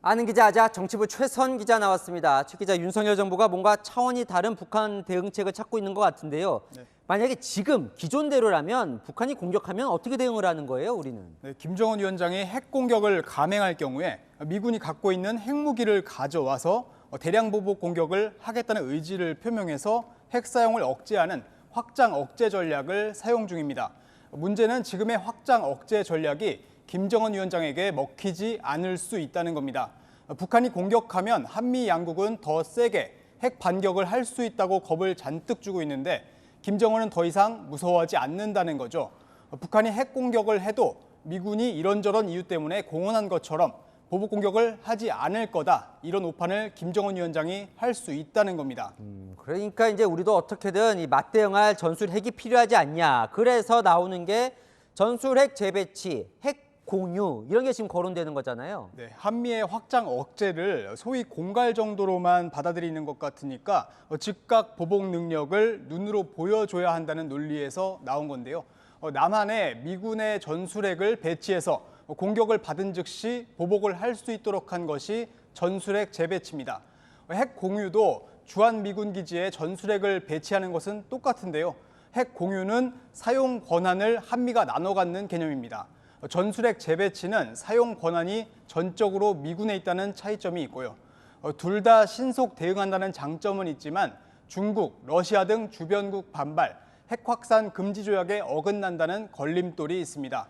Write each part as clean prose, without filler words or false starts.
아는 기자 하자 정치부 최선 기자 나왔습니다. 최 기자, 윤석열 정부가 뭔가 차원이 다른 북한 대응책을 찾고 있는 것 같은데요. 네. 만약에 지금 기존대로라면 북한이 공격하면 어떻게 대응을 하는 거예요, 우리는? 네, 김정은 위원장이 핵 공격을 감행할 경우에 미군이 갖고 있는 핵무기를 가져와서 대량 보복 공격을 하겠다는 의지를 표명해서 핵 사용을 억제하는 확장 억제 전략을 사용 중입니다. 문제는 지금의 확장 억제 전략이 김정은 위원장에게 먹히지 않을 수 있다는 겁니다. 북한이 공격하면 한미 양국은 더 세게 핵 반격을 할 수 있다고 겁을 잔뜩 주고 있는데 김정은은 더 이상 무서워하지 않는다는 거죠. 북한이 핵 공격을 해도 미군이 이런저런 이유 때문에 공언한 것처럼 보복 공격을 하지 않을 거다. 이런 오판을 김정은 위원장이 할 수 있다는 겁니다. 그러니까 이제 우리도 어떻게든 이 맞대응할 전술핵이 필요하지 않냐. 그래서 나오는 게 전술핵 재배치, 핵 공유 이런 게 지금 거론되는 거잖아요. 네, 한미의 확장 억제를 소위 공갈 정도로만 받아들이는 것 같으니까 즉각 보복 능력을 눈으로 보여줘야 한다는 논리에서 나온 건데요. 남한에 미군의 전술핵을 배치해서 공격을 받은 즉시 보복을 할 수 있도록 한 것이 전술핵 재배치입니다. 핵 공유도 주한미군 기지에 전술핵을 배치하는 것은 똑같은데요. 핵 공유는 사용 권한을 한미가 나눠 갖는 개념입니다. 전술핵 재배치는 사용 권한이 전적으로 미군에 있다는 차이점이 있고요. 둘 다 신속 대응한다는 장점은 있지만 중국, 러시아 등 주변국 반발, 핵 확산 금지 조약에 어긋난다는 걸림돌이 있습니다.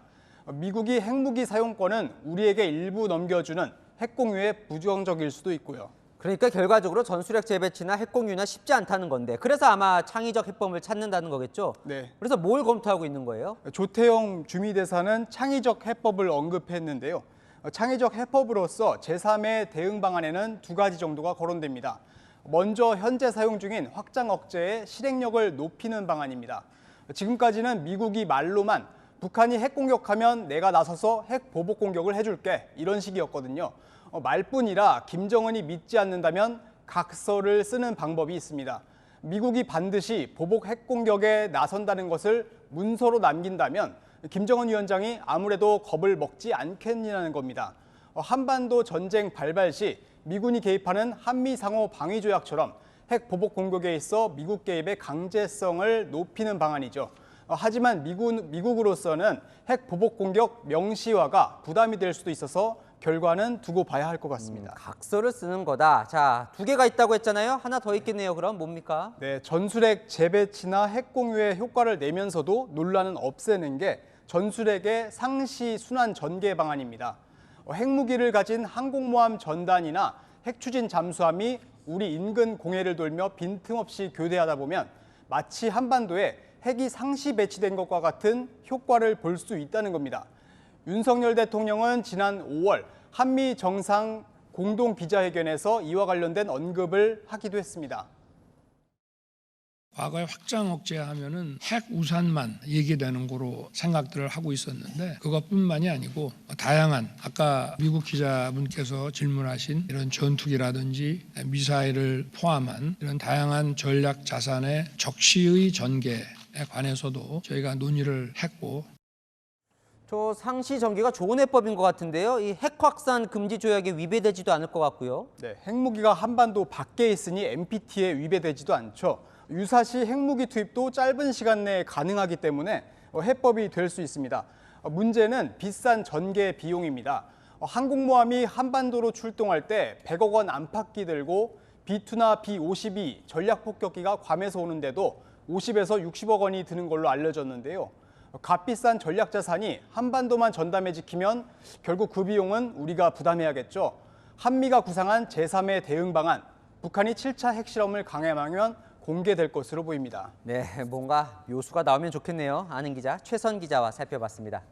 미국이 핵무기 사용권은 우리에게 일부 넘겨주는 핵 공유에 부정적일 수도 있고요. 그러니까 결과적으로 전술핵 재배치나 핵 공유나 쉽지 않다는 건데 그래서 아마 창의적 해법을 찾는다는 거겠죠? 네. 그래서 뭘 검토하고 있는 거예요? 조태용 주미대사는 창의적 해법을 언급했는데요. 창의적 해법으로서 제3의 대응 방안에는 두 가지 정도가 거론됩니다. 먼저 현재 사용 중인 확장 억제의 실행력을 높이는 방안입니다. 지금까지는 미국이 말로만 북한이 핵 공격하면 내가 나서서 핵 보복 공격을 해줄게 이런 식이었거든요. 말뿐이라 김정은이 믿지 않는다면 각서를 쓰는 방법이 있습니다. 미국이 반드시 보복 핵 공격에 나선다는 것을 문서로 남긴다면 김정은 위원장이 아무래도 겁을 먹지 않겠냐는 겁니다. 한반도 전쟁 발발 시 미군이 개입하는 한미 상호 방위 조약처럼 핵 보복 공격에 있어 미국 개입의 강제성을 높이는 방안이죠. 하지만 미국으로서는 핵 보복 공격 명시화가 부담이 될 수도 있어서 결과는 두고 봐야 할 것 같습니다. 각서를 쓰는 거다. 자, 두 개가 있다고 했잖아요. 하나 더 있겠네요. 그럼 뭡니까? 네, 전술핵 재배치나 핵 공유의 효과를 내면서도 논란은 없애는 게 전술핵의 상시 순환 전개 방안입니다. 핵무기를 가진 항공모함 전단이나 핵 추진 잠수함이 우리 인근 공해를 돌며 빈틈없이 교대하다 보면 마치 한반도에 핵이 상시 배치된 것과 같은 효과를 볼 수 있다는 겁니다. 윤석열 대통령은 지난 5월 한미 정상 공동 기자회견에서 이와 관련된 언급을 하기도 했습니다. 과거에 확장 억제하면은 핵 우산만 얘기되는 거로 생각들을 하고 있었는데 그것뿐만이 아니고 다양한 아까 미국 기자분께서 질문하신 이런 전투기라든지 미사일을 포함한 이런 다양한 전략 자산의 적시의 전개에 관해서도 저희가 논의를 했고. 저 상시 전개가 좋은 해법인 것 같은데요. 이 핵 확산 금지 조약에 위배되지도 않을 것 같고요. 네, 핵무기가 한반도 밖에 있으니 NPT에 위배되지도 않죠. 유사시 핵무기 투입도 짧은 시간 내에 가능하기 때문에 해법이 될 수 있습니다. 문제는 비싼 전개 비용입니다. 항공모함이 한반도로 출동할 때 100억 원 안팎기 들고 B2나 B-52 전략폭격기가 괌에서 오는데도 50에서 60억 원이 드는 걸로 알려졌는데요. 값비싼 전략 자산이 한반도만 전담해 지키면 결국 그 비용은 우리가 부담해야겠죠. 한미가 구상한 제3의 대응 방안, 북한이 7차 핵실험을 강행하면 공개될 것으로 보입니다. 네, 뭔가 묘수가 나오면 좋겠네요. 아는 기자 최선 기자와 살펴봤습니다.